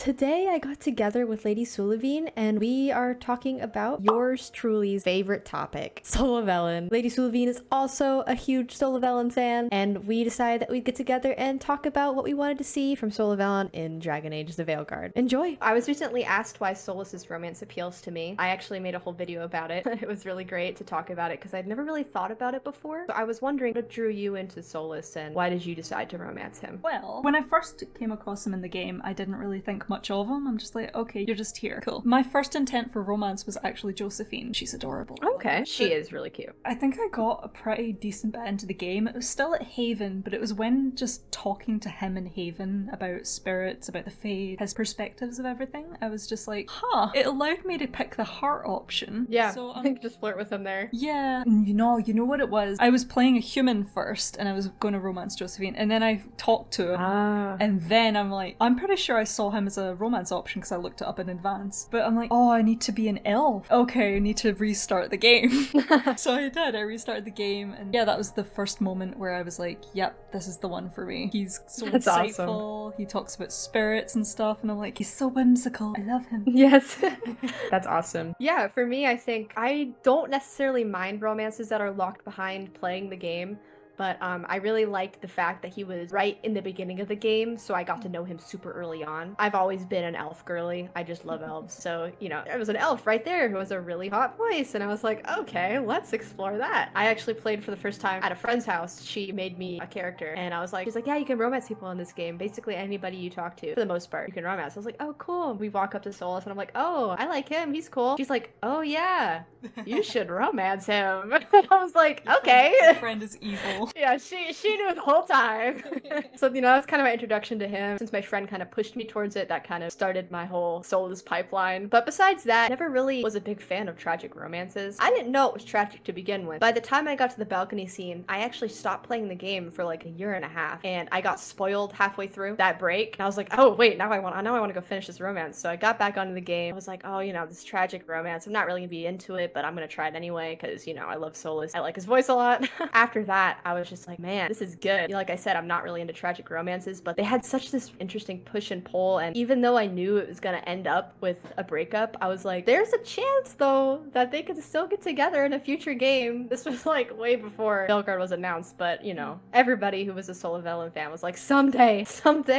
Today I got together with Lady Sulevin and we are talking about yours truly's favorite topic, Solavellan. Lady Sulevin is also a huge Solavellan fan, and we decided that we'd get together and talk about what we wanted to see from Solavellan in Dragon Age The Veilguard. Enjoy! I was recently asked why Solas's romance appeals to me. I actually made a whole video about it. It was really great to talk about it because I'd never really thought about it before. So I was wondering what drew you into Solas and why did you decide to romance him? Well, when I first came across him in the game, I didn't really think much of him. I'm just like, okay, you're just here. Cool. My first intent for romance was actually Josephine. She's adorable. Okay. She is really cute. I think I got a pretty decent bit into the game. It was still at Haven, but it was when just talking to him in Haven about spirits, about the Fade, his perspectives of everything, I was just like, it allowed me to pick the heart option. Yeah, so I think just flirt with him there. Yeah. You know what it was? I was playing a human first, and I was going to romance Josephine, and then I talked to him, and then I'm like, I'm pretty sure I saw him as a romance option because I looked it up in advance, but I'm like, oh, I need to be an elf. Okay, I need to restart the game. So I did. I restarted the game, and yeah, that was the first moment where I was like, yep, this is the one for me. He's so That's insightful. awesome. He talks about spirits and stuff, and I'm like, he's so whimsical. I love him. Yes. That's awesome. Yeah, for me, I think I don't necessarily mind romances that are locked behind playing the game. But I really liked the fact that he was right in the beginning of the game, so I got to know him super early on. I've always been an elf girly. I just love elves. So, you know, there was an elf right there who was a really hot voice, and I was like, okay, let's explore that. I actually played for the first time at a friend's house. She made me a character, and I was like, she's like, yeah, you can romance people in this game. Basically, anybody you talk to, for the most part, you can romance. I was like, oh, cool. We walk up to Solas, and I'm like, oh, I like him. He's cool. She's like, oh, yeah, you should romance him. I was like, okay. Your friend is evil. Yeah, she knew the whole time. So, you know, that's kind of my introduction to him. Since my friend kind of pushed me towards it, that kind of started my whole Solas pipeline. But besides that, I never really was a big fan of tragic romances. I didn't know it was tragic to begin with. By the time I got to the balcony scene, I actually stopped playing the game for like a year and a half, and I got spoiled halfway through that break. And I was like, oh wait, now I want to go finish this romance. So I got back onto the game. I was like, oh, you know, this tragic romance, I'm not really gonna be into it, but I'm gonna try it anyway because, you know, I love Solas. I like his voice a lot. After that, I was just like, man, this is good. Like I said, I'm not really into tragic romances, but they had such this interesting push and pull, and even though I knew it was gonna end up with a breakup, I was like, there's a chance though that they could still get together in a future game. This was like way before Veilguard was announced, but you know, everybody who was a Solavellan fan was like, someday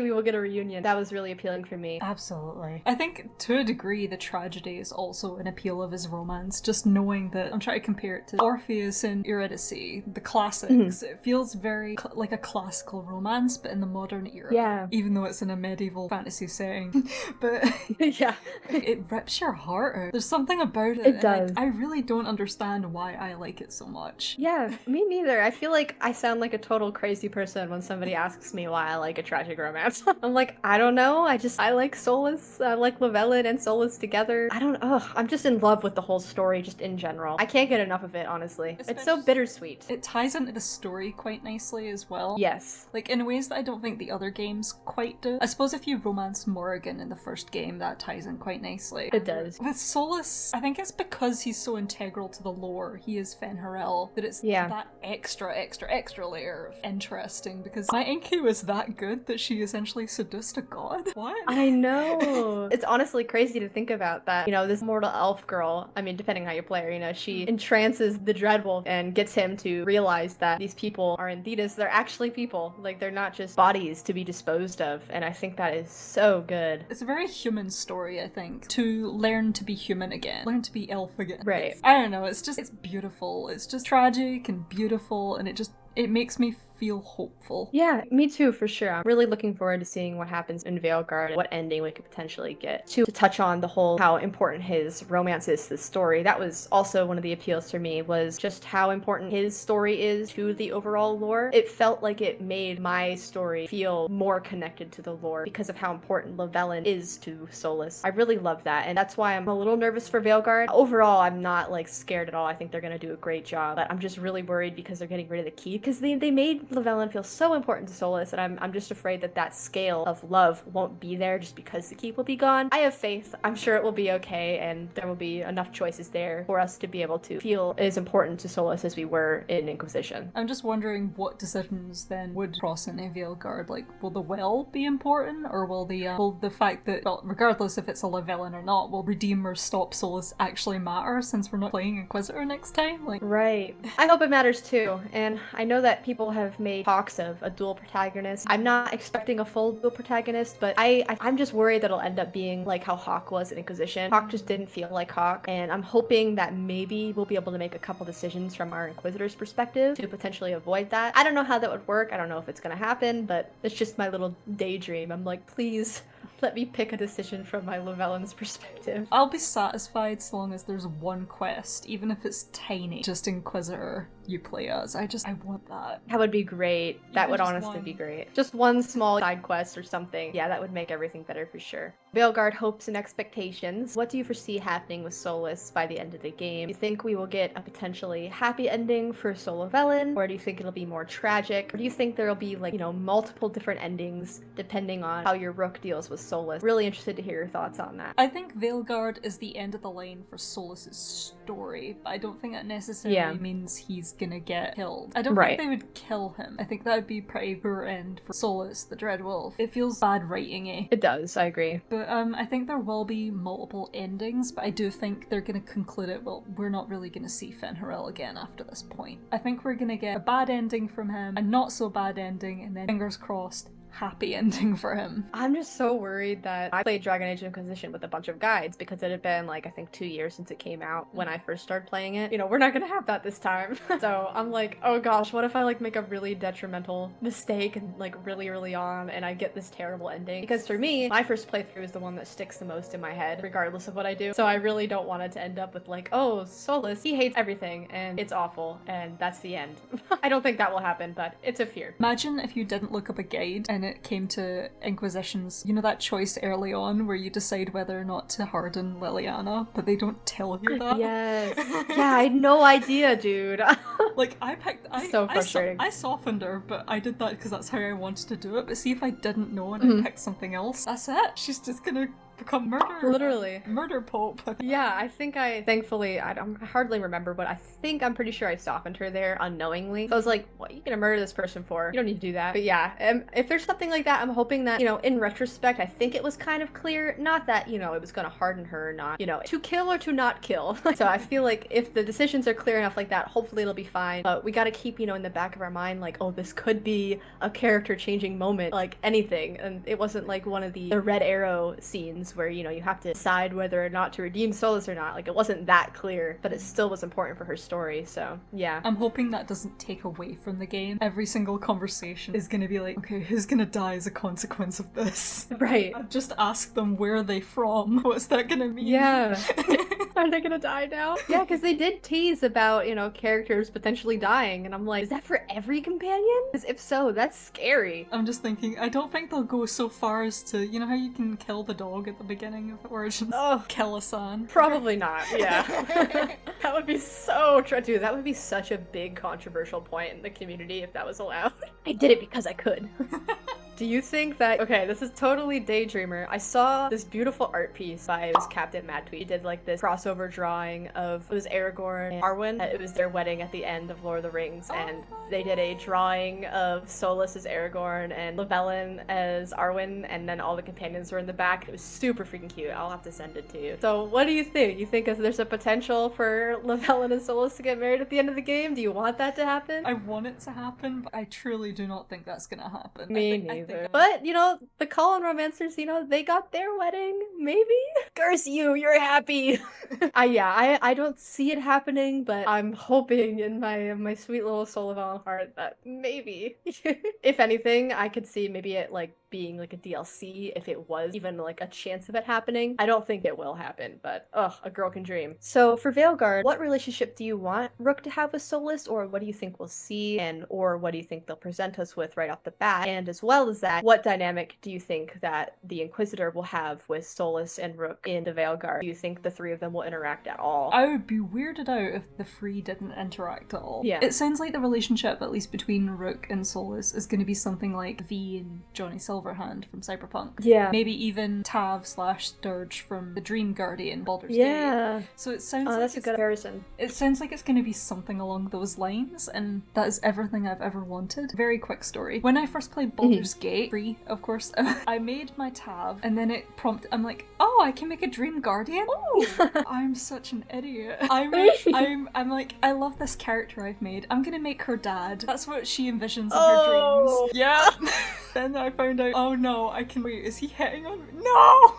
we will get a reunion. That was really appealing for me. Absolutely. I think to a degree the tragedy is also an appeal of his romance, just knowing that, I'm trying to compare it to Orpheus and Eurydice, the classics. It feels very like a classical romance, but in the modern era. Yeah. Even though it's in a medieval fantasy setting. But yeah. It rips your heart out. There's something about it. It does. I really don't understand why I like it so much. Yeah, me neither. I feel like I sound like a total crazy person when somebody asks me why I like a tragic romance. I'm like, I don't know. I like Solas. I like Lavellan and Solas together. I'm just in love with the whole story just in general. I can't get enough of it, honestly. It's so bittersweet. It ties into the story quite nicely as well. Yes. Like in ways that I don't think the other games quite do. I suppose if you romance Morrigan in the first game, that ties in quite nicely. It does. With Solas, I think it's because he's so integral to the lore, he is Fen'Harel, that it's that extra layer of interesting, because my Inky was that good that she essentially seduced a god. What? I know. It's honestly crazy to think about that. You know, this mortal elf girl, I mean, depending how you play her, you know, she entrances the Dreadwolf and gets him to realize that these people are in Thetis. They're actually people. Like, they're not just bodies to be disposed of. And I think that is so good. It's a very human story, I think, to learn to be human again. Learn to be elf again. Right. I don't know, it's beautiful. It's just tragic and beautiful, and it makes me feel hopeful. Yeah, me too, for sure. I'm really looking forward to seeing what happens in Veilguard and what ending we could potentially get. To touch on the whole how important his romance is to the story, that was also one of the appeals for me, was just how important his story is to the overall lore. It felt like it made my story feel more connected to the lore because of how important Lavellan is to Solas. I really love that, and that's why I'm a little nervous for Veilguard. Overall, I'm not like scared at all. I think they're gonna do a great job, but I'm just really worried because they're getting rid of the key, because they made Lavellan feels so important to Solas, and I'm just afraid that that scale of love won't be there just because the keep will be gone. I have faith. I'm sure it will be okay, and there will be enough choices there for us to be able to feel as important to Solas as we were in Inquisition. I'm just wondering what decisions then would cross into Veilguard. Like, will the will be important, or will the fact that, well, regardless if it's a Lavellan or not, will redeem or stop Solas actually matter since we're not playing Inquisitor next time? Like, right. I hope it matters too, and I know that people have made talks of a dual protagonist. I'm not expecting a full dual protagonist, but I'm just worried that it'll end up being like how Hawke was in Inquisition. Hawke just didn't feel like Hawke, and I'm hoping that maybe we'll be able to make a couple decisions from our Inquisitor's perspective to potentially avoid that. I don't know how that would work. I don't know if it's gonna happen, but it's just my little daydream. I'm like, please let me pick a decision from my Lavellan's perspective. I'll be satisfied so long as there's one quest, even if it's tiny. Just Inquisitor you play as. I want that. That would be great. That would honestly one. be great. Just one small side quest or something. Yeah, that would make everything better for sure. Veilguard hopes and expectations. What do you foresee happening with Solas by the end of the game? Do you think we will get a potentially happy ending for Solavellan? Or do you think it'll be more tragic? Or do you think there'll be, like, multiple different endings depending on how your Rook deals with Solas? Really interested to hear your thoughts on that. I think Veilguard is the end of the line for Solas' story, but I don't think that necessarily means he's gonna get killed. I don't think they would kill him. I think that would be pretty poor end for Solas, the Dreadwolf. It feels bad writing-y. It does, I agree. But I think there will be multiple endings, but I do think they're gonna conclude it, well, we're not really gonna see Fenriril again after this point. I think we're gonna get a bad ending from him, a not so bad ending, and then fingers crossed, happy ending for him. I'm just so worried that I played Dragon Age Inquisition with a bunch of guides because it had been like I think 2 years since it came out when I first started playing it. We're not gonna have that this time. So I'm like, oh gosh, what if I like make a really detrimental mistake and like really early on and I get this terrible ending? Because for me, my first playthrough is the one that sticks the most in my head, regardless of what I do. So I really don't want it to end up with like, oh, Solas, he hates everything and it's awful and that's the end. I don't think that will happen, but it's a fear. Imagine if you didn't look up a guide and it came to Inquisitions, that choice early on where you decide whether or not to harden Liliana, but they don't tell you that. Yes. Yeah, I had no idea, dude. Like, so frustrating. I softened her, but I did that because that's how I wanted to do it. But see, if I didn't know and I picked something else, that's it. She's just gonna become murder pope. Yeah, thankfully, I hardly remember, but I'm pretty sure I softened her there unknowingly. So I was like, what are you gonna murder this person for? You don't need to do that. But yeah, if there's something like that, I'm hoping that, in retrospect, I think it was kind of clear, not that, it was gonna harden her or not, to kill or to not kill. So I feel like if the decisions are clear enough like that, hopefully it'll be fine. But we gotta keep, in the back of our mind, like, oh, this could be a character changing moment, like anything. And it wasn't like one of the Red Arrow scenes where, you have to decide whether or not to redeem Solas or not. Like, it wasn't that clear, but it still was important for her story, so yeah. I'm hoping that doesn't take away from the game. Every single conversation is gonna be like, okay, who's gonna die as a consequence of this? Right. I've just asked them where are they from. What's that gonna mean? Yeah. Are they gonna die now? Yeah, because they did tease about, characters potentially dying, and I'm like, is that for every companion? Because if so, that's scary. I'm just thinking, I don't think they'll go so far as to, how you can kill the dog at the beginning of Origins? Oh, Kellisan. Probably not, yeah. That would be so dude, that would be such a big controversial point in the community if that was allowed. I did it because I could. Do you think that, okay, this is totally Daydreamer. I saw this beautiful art piece by, it was Captain Mad Tweet. He did like this crossover drawing of, it was Aragorn and Arwen. It was their wedding at the end of Lord of the Rings, and they did a drawing of Solas as Aragorn and Lavellan as Arwen, and then all the companions were in the back. It was super freaking cute. I'll have to send it to you. So what do you think? You think there's a potential for Lavellan and Solas to get married at the end of the game? Do you want that to happen? I want it to happen, but I truly do not think that's gonna happen. Me neither. But, the Call and Romancers, they got their wedding, maybe? Curse you, you're happy! I don't see it happening, but I'm hoping in my sweet little Solavellan heart that maybe. If anything, I could see maybe it, like, being like a DLC if it was even like a chance of it happening. I don't think it will happen, but a girl can dream. So for Veilguard, what relationship do you want Rook to have with Solas, or what do you think we'll see, and or what do you think they'll present us with right off the bat? And as well as that, what dynamic do you think that the Inquisitor will have with Solas and Rook in the Veilguard? Do you think the three of them will interact at all? I would be weirded out if the three didn't interact at all. Yeah. It sounds like the relationship, at least between Rook and Solas, is going to be something like V and Johnny Silverhand from Cyberpunk. Yeah. Maybe even Tav/Dirge from the Dream Guardian, Baldur's Gate. Yeah. So it sounds like that's a good comparison. It sounds like it's going to be something along those lines, and that is everything I've ever wanted. Very quick story. When I first played Baldur's Gate, free, of course, I made my Tav, and then it prompted, I'm like, oh, I can make a Dream Guardian? Oh! I'm such an idiot. I'm like, I love this character I've made. I'm gonna make her dad. That's what she envisions in her dreams. Yeah. Then I found out, oh no, wait, is he hitting on me? No!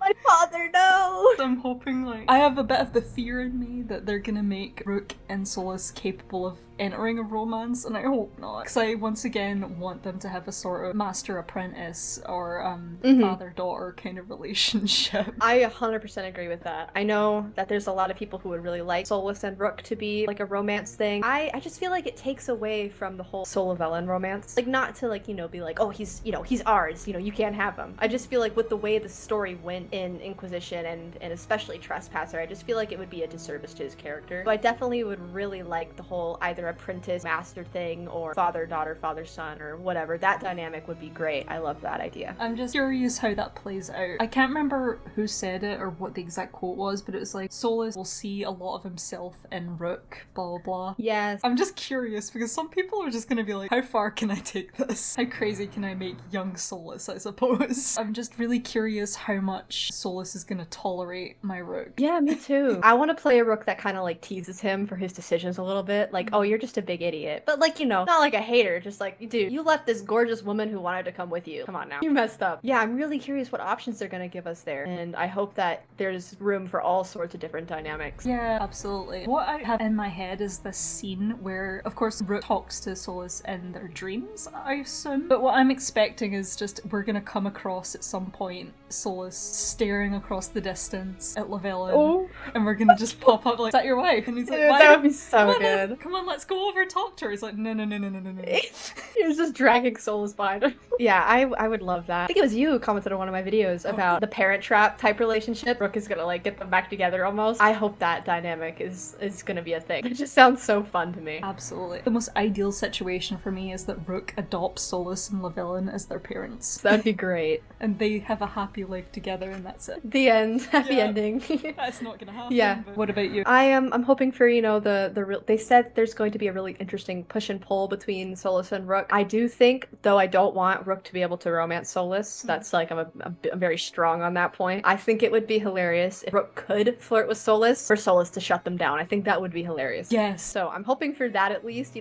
My father, no! I'm hoping, like, I have a bit of the fear in me that they're gonna make Rook and Solas capable of entering a romance, and I hope not. Because I, once again, want them to have a sort of master-apprentice or father-daughter kind of relationship. I 100% agree with that. I know that there's a lot of people who would really like Solas and Rook to be, like, a romance thing. I just feel like it takes away from the whole Solavellan romance. Like, not to, like, be like, oh, he's ours, you can't have him. I just feel like with the way the story went in Inquisition and especially Trespasser, I just feel like it would be a disservice to his character. So I definitely would really like the whole either apprentice master thing or father-daughter, father-son, or whatever. That dynamic would be great. I love that idea. I'm just curious how that plays out. I can't remember who said it or what the exact quote was, but it was like, Solas will see a lot of himself in Rook, blah blah blah. Yes. I'm just curious because some people are just gonna be like, how far can I take this? How crazy can I make young Solas, I suppose? I'm just really curious how much Solas is gonna tolerate my Rook. Yeah, me too. I want to play a Rook that kind of like teases him for his decisions a little bit. Like, oh, you're just a big idiot. But like, not like a hater. Just like, dude, you left this gorgeous woman who wanted to come with you. Come on now. You messed up. Yeah, I'm really curious what options they're gonna give us there. And I hope that there's room for all sorts of different dynamics. Yeah, absolutely. What I have in my head is this scene where, of course, Rook talks to Solas in their dreams, I assume. But what I'm expecting is just, we're gonna come across at some point Solas staring across the distance at Lavellan, and we're gonna just pop up like, is that your wife? And he's like, why? That would be so good. Come on, let's go over and talk to her. He's like, no. He was just dragging Solas behind him. Yeah, I would love that. I think it was you who commented on one of my videos about the parent trap type relationship. Rook is gonna like get them back together almost. I hope that dynamic is gonna be a thing. It just sounds so fun to me. Absolutely. The most ideal situation for me is that Rook adopts Solas and Lavellan as their parents. That'd be great. And they have a happy life together, and that's it. The end. Happy ending. That's not gonna happen. Yeah. But what about you? I'm hoping for, they said there's going to be a really interesting push and pull between Solas and Rook. I do think, though I don't want Rook to be able to romance Solas. That's like, I'm very strong on that point. I think it would be hilarious if Rook could flirt with Solas for Solas to shut them down. I think that would be hilarious. Yes. So I'm hoping for that at least,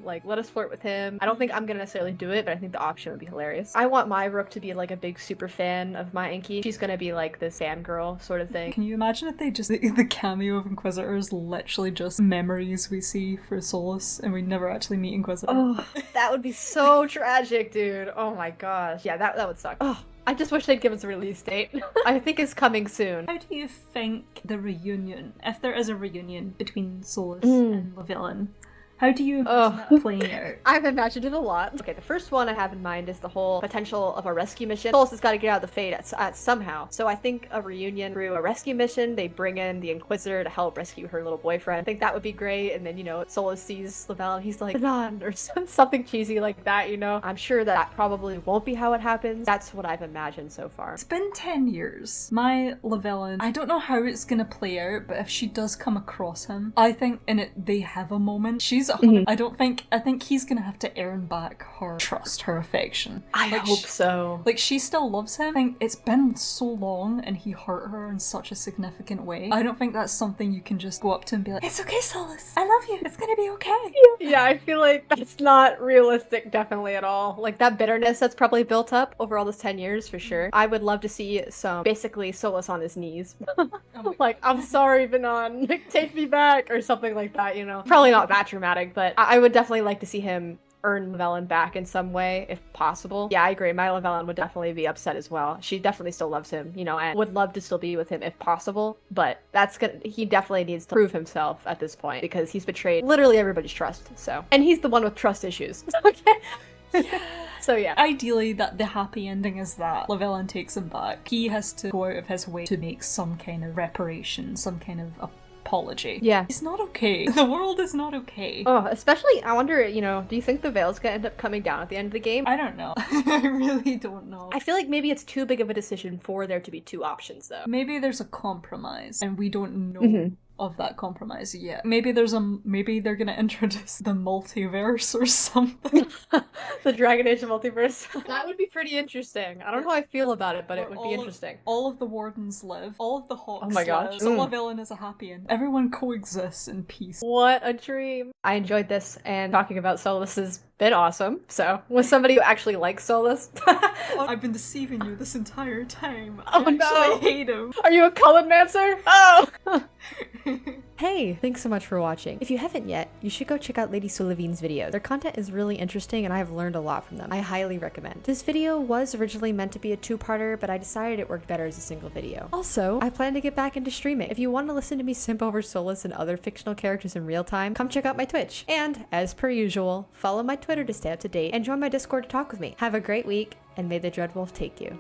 like let us flirt with him. I don't think I'm gonna necessarily do it, but I think the option would be hilarious. I want my Rook to be like a big super fan of my Inky. She's gonna be like this fangirl sort of thing. Can you imagine if they just, the cameo of Inquisitors literally just memories we see for Solas and we never actually meet Inquisitor? Oh, that would be so tragic, dude. Oh my gosh. Yeah, that would suck. Oh, I just wish they'd give us a release date. I think it's coming soon. How do you think the reunion, if there is a reunion between Solas and Lavellan, how do you imagine that playing out? I've imagined it a lot. Okay, the first one I have in mind is the whole potential of a rescue mission. Solas has got to get out of the Fate at somehow. So I think a reunion through a rescue mission, they bring in the Inquisitor to help rescue her little boyfriend. I think that would be great. And then, Solas sees Lavellan, he's like, Banan, or something cheesy like that, I'm sure that probably won't be how it happens. That's what I've imagined so far. It's been 10 years. My Lavellan, I don't know how it's gonna play out, but if she does come across him, I think in it they have a moment. She's I think he's gonna have to earn back her trust, her affection. I hope so. Like, she still loves him. I think it's been so long and he hurt her in such a significant way. I don't think that's something you can just go up to and be like, it's okay, Solas, I love you, it's gonna be okay. Yeah, I feel like that's not realistic definitely at all. Like, that bitterness that's probably built up over all those 10 years for sure. I would love to see basically Solas on his knees. Like, I'm sorry, Banan, take me back, or something like that, Probably not that dramatic, but I would definitely like to see him earn Lavellan back in some way, if possible. Yeah, I agree. My Lavellan would definitely be upset as well. She definitely still loves him, you know, and would love to still be with him if possible. But he definitely needs to prove himself at this point because he's betrayed literally everybody's trust. So, and he's the one with trust issues. Okay. So yeah. Ideally, that the happy ending is that Lavellan takes him back. He has to go out of his way to make some kind of reparation, some kind of apology. Yeah. It's not okay. The world is not okay. Oh, especially, I wonder, you know, do you think the veil's gonna end up coming down at the end of the game? I don't know. I really don't know. I feel like maybe it's too big of a decision for there to be two options, though. Maybe there's a compromise, and we don't know of that compromise yet. Maybe they're gonna introduce the multiverse or something. The Dragon Age multiverse. That would be pretty interesting. I don't know how I feel about it, but it would be interesting. All of the wardens live. All of the hawks oh my gosh. live. Solavellan is a happy end. Everyone coexists in peace. What a dream. I enjoyed this, and talking about Solas has been awesome. So, with somebody who actually likes Solas. I've been deceiving you this entire time. Oh I no. actually hate him. Are you a Cullenmancer? Oh! Hey, thanks so much for watching. If you haven't yet, you should go check out Lady Sulevin's video. Their content is really interesting and I have learned a lot from them. I highly recommend. This video was originally meant to be a two-parter, but I decided it worked better as a single video. Also, I plan to get back into streaming. If you want to listen to me simp over Solas and other fictional characters in real time, come check out my Twitch. And, as per usual, follow my Twitter to stay up to date and join my Discord to talk with me. Have a great week, and may the Dreadwolf take you.